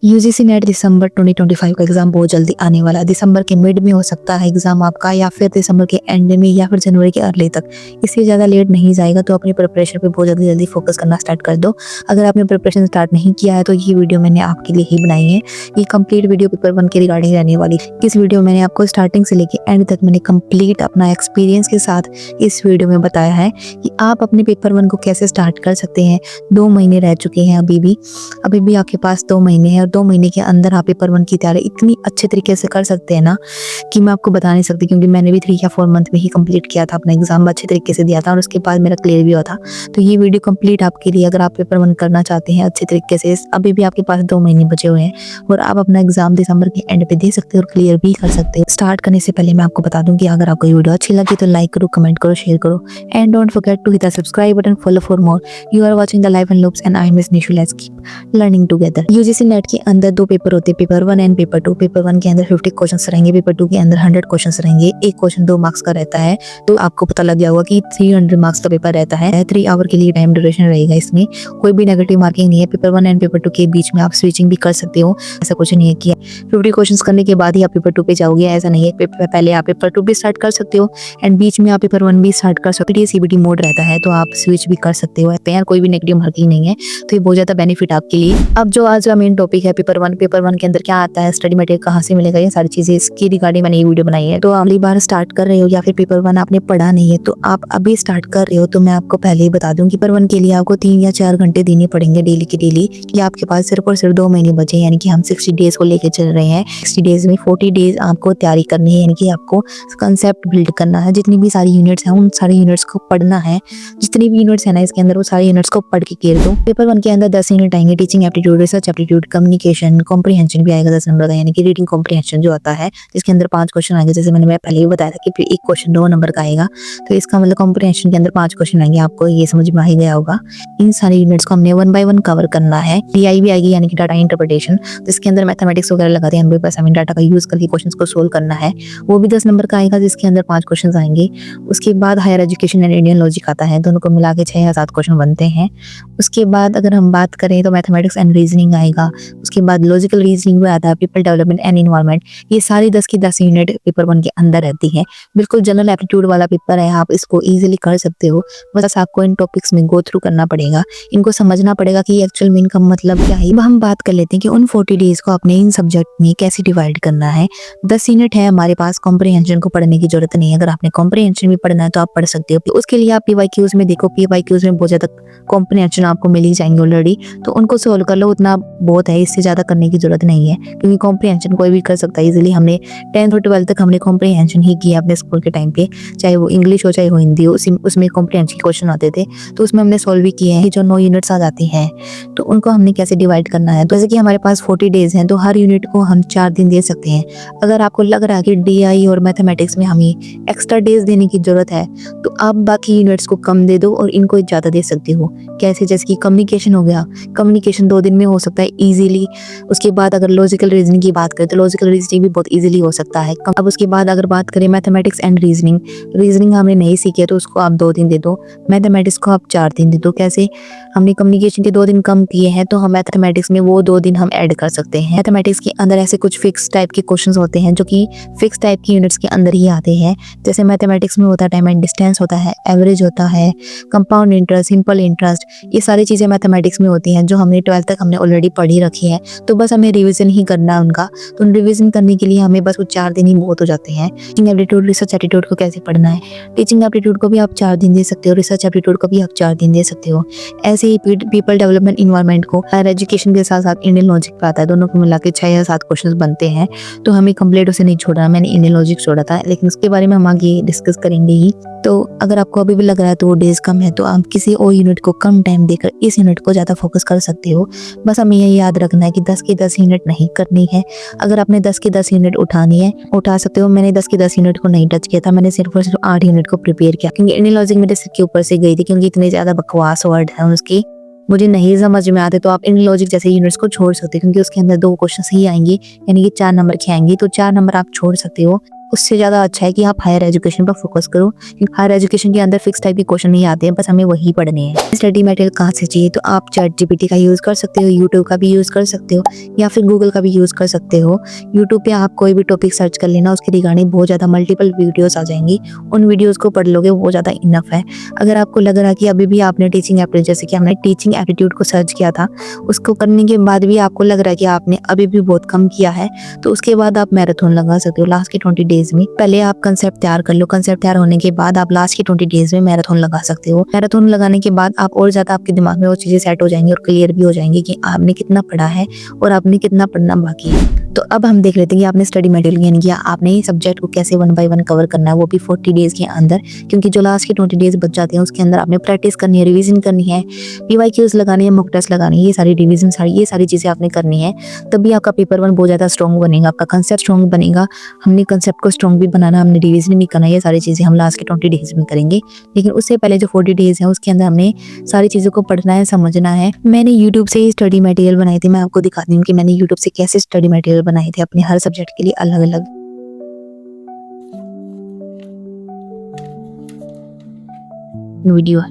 UGC net दिसंबर 2025 का exam बहुत जल्दी आने वाला है। दिसंबर के मिड में हो सकता है एग्जाम आपका, या फिर दिसंबर के एंड में, या फिर जनवरी के अर्ली तक। इससे ज़्यादा लेट नहीं जाएगा, तो अपनी प्रिपरेशन पे बहुत जल्दी फोकस करना स्टार्ट कर दो। अगर आपने प्रिपरेशन स्टार्ट नहीं किया है तो ये वीडियो मैंने आपके लिए ही बनाई है। ये कंप्लीट वीडियो पेपर 1 के रिगार्डिंग रहने वाली। इस वीडियो मैंने आपको स्टार्टिंग से लेके एंड तक मैंने कंप्लीट अपना एक्सपीरियंस के साथ इस वीडियो में बताया है कि आप अपने पेपर 1 को कैसे स्टार्ट कर सकते हैं। 2 महीने रह चुके हैं, अभी भी आपके पास 2 महीने हैं, और 2 महीने के अंदर आप पेपर 1 की तैयारी इतनी अच्छे तरीके से कर सकते हैं ना कि मैं आपको बता नहीं सकती, क्योंकि मैंने भी 3 या 4 मंथ में ही कंप्लीट किया था, अपना एग्जाम अच्छे तरीके से दिया था और उसके बाद मेरा क्लियर भी हुआ था। तो ये वीडियो कंप्लीट आपके लिए, अगर आप पेपर 1 करना चाहते हैं अच्छे तरीके से। अभी भी आपके पास 2 महीने बचे हुए हैं और आप अपना एग्जाम दिसंबर के एंड पे दे सकते हैं और क्लियर भी कर सकते हैं। स्टार्ट करने से पहले मैं आपको बता दूं कि अगर आपको ये वीडियो अच्छी लगी तो लाइक करो, कमेंट करो, शेयर करो, and don't forget to hit the subscribe button, follow for more. You are watching the live and loops and I am Miss Nishu. Let's keep learning together. UGC NET के अंदर 2 paper होते हैं, paper 1 and paper 2। Paper 1 के अंदर 50 questions रहेंगे, paper 2 के अंदर 100 questions रहेंगे। एक क्वेश्चन 2 मार्क्स का रहता है, तो आपको पता लग गया होगा कि 300 मार्क्स का पेपर रहता है। 3 आवर के लिए टाइम ड्यूरेशन रहेगा, इसमें कोई भी नेगेटिव मार्किंग नहीं है। पेपर 1 एंड पेपर 2 के बीच में आप स्विचिंग भी कर सकते हो, ऐसा कुछ नहीं है कि 50 क्वेश्चंस करने के बाद ही आप पेपर 2 पे जाओगे, ऐसा नहीं है। पहले आप पेपर 2 भी स्टार्ट कर सकते हो एंड बीच में आप पेपर 1 भी स्टार्ट कर सकते हो। सीबीटी मोड रहता है, तो आप स्विच भी कर सकते हो, यार कोई भी नेगेटिव मार्किंग नहीं है, तो ये बहुत ज्यादा बेनिफिट आपके लिए। अब जो आज का मेन टॉपिक है पेपर 1 के अंदर क्या आता है, स्टडी मटेरियल कहाँ से मिलेगा, ये सारी चीजें इसकी रिगार्डिंग मैंने ये वीडियो बनाई है। तो अगली बार स्टार्ट कर रहे हो या फिर पेपर 1 आपने पढ़ा नहीं है, तो आप अभी स्टार्ट कर रहे हो, तो मैं आपको पहले ही बता दूं कि पेपर 1 के लिए आपको 3 या 4 घंटे देने पड़ेंगे डेली के डेली, कि आपके पास सिर्फ और सिर्फ 2 महीने बचे, यानी कि हम 60 डेज को लेकर चल रहे हैं। 60 डेज में 40 डेज आपको तैयारी करनी है, यानी कि आपको कंसेप्ट बिल्ड करना है। जितनी भी सारी यूनिट्स हैं उन सारी यूनिट्स को पढ़ना है, जितनी भी यूनिट्स है ना इसके अंदर, वो सारी यूनिट्स को पढ़ के क्लियर दो। पेपर 1 के अंदर 10 यूनिट आएंगे, teaching aptitude, research aptitude, communication, comprehension भी आएगा 10 नंबर का, यानी कि रीडिंग कॉम्प्रिहेंशन जो आता है, जिसके अंदर 5 क्वेश्चन आएंगे। जैसे मैं पहले ही बताया था कि एक क्वेश्चन 2 नंबर का आएगा, तो इसका मतलब कॉम्प्रिहेंशन के अंदर 5 क्वेश्चन आएंगे। आपको ये समझ में आ ही गया होगा। इन सारी यूनिट्स को हमने 1 बाय 1 कवर करना है। डीआई भी आएगी, यानी कि डाटा इंटरप्रिटेशन, जिसके अंदर मैथमेटिक्स वगैरह लगाते हैं हम, असाइनमेंट डाटा का यूज करके क्वेश्चंस को सोल्व करना है। वो भी 10 नंबर का आएगा, जिसके अंदर 5 क्वेश्चन आएंगे। उसके बाद higher education and Indian logic आता है, दोनों को मिला के 6 या 7 क्वेश्चन बनते हैं। उसके बाद अगर हम बात करें तो मैथमेटिक्स एंड रीजनिंग आएगा। उसके बाद लॉजिकल रीजनिंग भी आता है, पीपल डेवलपमेंट एंड एनवायरनमेंट। ये सारी 10 की 10 यूनिट पेपर 1 के अंदर रहती है। बिल्कुल जनरल एप्टीट्यूड वाला पेपर है, आप इसको इजीली कर सकते हो। बस आपको इन टॉपिक्स में गो थ्रू करना पड़ेगा, इनको समझना पड़ेगा कि एक्चुअल में इनका मतलब क्या है। अब हम बात कर लेते हैं कि उन 40 डेज को अपने इन सब्जेक्ट में कैसे डिवाइड करना है। 10 यूनिट है हमारे पास, कॉम्प्रिहेंशन को पढ़ने की जरूरत नहीं है। अगर आपने कॉम्प्रिहेंशन भी पढ़ना है तो आप पढ़ सकते हो। उसके लिए आप पीवाईक्यूज में देखो, पीवाईक्यूज में बहुत ज्यादा कॉम्प्रिहेंशन आपको मिल ही जाएंगे ऑलरेडी, तो उनको सोल्व कर लो, उतना बहुत है, इससे ज्यादा करने की जरूरत नहीं है, क्योंकि कॉम्प्रिहेंशन कोई भी कर सकता है इजीली। हमने 10th और 12th तक हमने कॉम्प्रिहेंशन ही किया अपने स्कूल के टाइम पे, चाहे वो इंग्लिश हो चाहे वो हिंदी हो, उसमें कॉम्प्रिहेंशन के क्वेश्चन आते थे, तो उसमें हमने सोल्व भी किए हैं। जो 9 यूनिट्स आ जाती हैं तो उनको हमने कैसे डिवाइड करना है। तो जैसे कि हमारे पास 40 डेज हैं, तो हर यूनिट को हम 4 दिन दे सकते हैं। अगर आपको लग रहा है कि डीआई और मैथमेटिक्स में हमें एक्स्ट्रा डेज देने की जरूरत है, तो आप बाकी यूनिट्स को कम दे दो और इनको ज्यादा दे सकते हो। कैसे, जैसे कि कम्युनिकेशन हो गया, कम्युनिकेशन 2 दिन में हो सकता है इजीली। उसके बाद अगर लॉजिकल रीजनिंग की बात करें तो लॉजिकल रीजनिंग भी बहुत इजीली हो सकता है। अब उसके बाद अगर बात करें मैथमेटिक्स एंड रीजनिंग हमने नहीं सीखी है, तो उसको आप 2 दिन दे दो, मैथमेटिक्स को आप 4 दिन दे दो। कैसे, हमने कम्युनिकेशन के 2 दिन कम किए हैं, तो हम मैथमेटिक्स में वो 2 दिन हम ऐड कर सकते हैं। मैथमेटिक्स के अंदर ऐसे कुछ फिक्स टाइप के क्वेश्चंस होते हैं जो कि फिक्स टाइप की यूनिट्स के अंदर ही आते हैं। जैसे मैथमेटिक्स में होता है टाइम एंड डिस्टेंस, होता है एवरेज, होता है कंपाउंड इंटरेस्ट, सिंपल इंटरेस्ट, ये सारी चीजें मैथमेटिक्स में होती हैं जो हमने 12th तक हमने ऑलरेडी पढ़ी रखी है। तो बस हमें रिविजन ही करना है उनका, तो रिविजन करने के लिए हमें बस वो 4 दिन ही बहुत हो जाते हैं। टीचिंग एप्टीट्यूड, रिसर्च एप्टीट्यूड को कैसे पढ़ना है, टीचिंग एप्टीट्यूड को भी आप 4 दिन दे सकते हो, रिसर्च एप्टीट्यूड को भी आप 4 दिन दे सकते हो। ऐसे ही पीपल डेवलपमेंट एनवायरनमेंट को हायर एजुकेशन के साथ साथ इंडियन लॉजिक पे आता है, दोनों को मिला के 6 या 7 क्वेश्चन बनते हैं, तो हमें कंप्लीट उसे नहीं छोड़ना। मैंने इंडियन लॉजिक छोड़ा था, लेकिन उसके बारे में हम आगे डिस्कस करेंगे ही। तो अगर आपको अभी भी लग रहा है तो वो डेज कम है, तो आप किसी और यूनिट को कम टाइम देकर इस यूनिट को ज्यादा फोकस कर सकते हो। बस हमें ये याद रखना है कि 10 की 10 यूनिट नहीं करनी है। अगर आपने 10 की 10 यूनिट उठानी है, उठा सकते हो। मैंने 10 की 10 यूनिट को नहीं टच किया था, मैंने सिर्फ और सिर्फ 8 यूनिट को प्रिपेयर किया, क्योंकि इंडियन लॉजिक मेरे सिर के ऊपर से गई थी, क्योंकि इतने ज्यादा बकवास वर्ड है उसकी, मुझे नहीं समझ में आते। तो आप इंडियन लॉजिक जैसे यूनिट्स को छोड़ सकते हो, क्योंकि उसके अंदर 2 क्वेश्चन ही आएंगे, यानी कि 4 नंबर के आएंगे, तो 4 नंबर आप छोड़ सकते हो। उससे ज़्यादा अच्छा है कि आप हायर एजुकेशन पर फोकस करो, क्योंकि हायर एजुकेशन के अंदर फिक्स टाइप के क्वेश्चन नहीं आते हैं, बस हमें वही पढ़ने हैं। स्टडी मटेरियल कहाँ से चाहिए, तो आप ChatGPT का यूज़ कर सकते हो, यूट्यूब का भी यूज़ कर सकते हो या फिर गूगल का भी यूज़ कर सकते हो। यूट्यूब पे आप कोई भी टॉपिक सर्च कर लेना, उसके रिगार्डिंग बहुत ज़्यादा मल्टीपल वीडियोस आ जाएंगी, उन वीडियोस को पढ़ लोगे, वो ज़्यादा इनफ है। अगर आपको लग रहा है कि अभी भी आपने टीचिंग एप्टीट्यूड, जैसे कि हमने टीचिंग एप्टीट्यूड को सर्च किया था, उसको करने के बाद भी आपको लग रहा है कि आपने अभी भी बहुत कम किया है, तो उसके बाद आप मैराथन लगा सकते हो लास्ट के 20 डेज में। पहले आप कंसेप्ट तैयार कर लो, कंसेप्ट तैयार होने के बाद आप लास्ट के 20 डेज में मैराथन लगा सकते हो। मैराथन लगाने के बाद आप और ज़्यादा आपके दिमाग में वो चीज़ें सेट हो जाएंगी और क्लियर भी हो जाएंगी कि आपने कितना पढ़ा है और आपने कितना पढ़ना बाकी है। तो अब हम देख लेते हैं कि आपने स्टडी मटेरियल गेन किया, आपने इस सब्जेक्ट को कैसे 1 बाय 1 कवर करना है, वो भी 40 डेज के अंदर, क्योंकि जो लास्ट के 20 डेज बच जाते हैं उसके अंदर आपने प्रैक्टिस करनी है, रिवीजन करनी है, PYQs लगानी है, मॉक टेस्ट लगानी है, ये सारी रिवीजन ये सारी चीज़ें आपने करनी है। तभी आपका पेपर 1 बहुत ज़्यादा स्ट्रॉन्ग बनेगा, आपका कंसेप्ट स्ट्रॉन्ग बनेगा। हमने कंसेप्ट को स्ट्रॉन्ग भी बनाना, हमने रिवीजन भी करना है, ये सारी चीज़ें हम लास्ट के 20 डेज में करेंगे। लेकिन उससे पहले जो 40 डेज हैं उसके अंदर हमने सारी चीज़ों को पढ़ना है, समझना है। मैंने यूट्यूब से ही स्टडी मटेरियल बनाए थे, मैं आपको दिखाती हूँ कि मैंने यूट्यूब से कैसे स्टडी मटेरियल बनाए थे अपने हर सब्जेक्ट के लिए अलग अलग वीडियो।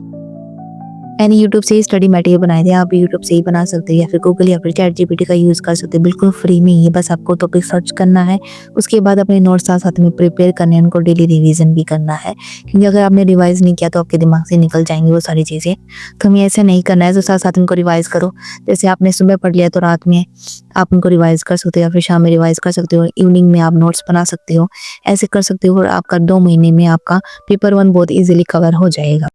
मैंने यूट्यूब से ही स्टडी मटेरियल बनाए थे, आप यूट्यूब से ही बना सकते हो या फिर गूगल या फिर ChatGPT का यूज़ कर सकते हो, बिल्कुल फ्री में ही। बस आपको टॉपिक सर्च करना है, उसके बाद अपने नोट्स साथ साथ में प्रिपेयर करने हैं, उनको डेली रिवीजन भी करना है, क्योंकि अगर आपने रिवाइज नहीं किया तो आपके दिमाग से निकल जाएंगी वो सारी चीज़ें। तो हमें ऐसे नहीं करना है, तो साथ साथ उनको रिवाइज करो। जैसे आपने सुबह पढ़ लिया तो रात में आप उनको रिवाइज कर सकते हो या फिर शाम में रिवाइज कर सकते हो, इवनिंग में आप नोट्स बना सकते हो, ऐसे कर सकते हो और आपका 2 महीने में आपका पेपर 1 बहुत ईजिली कवर हो जाएगा।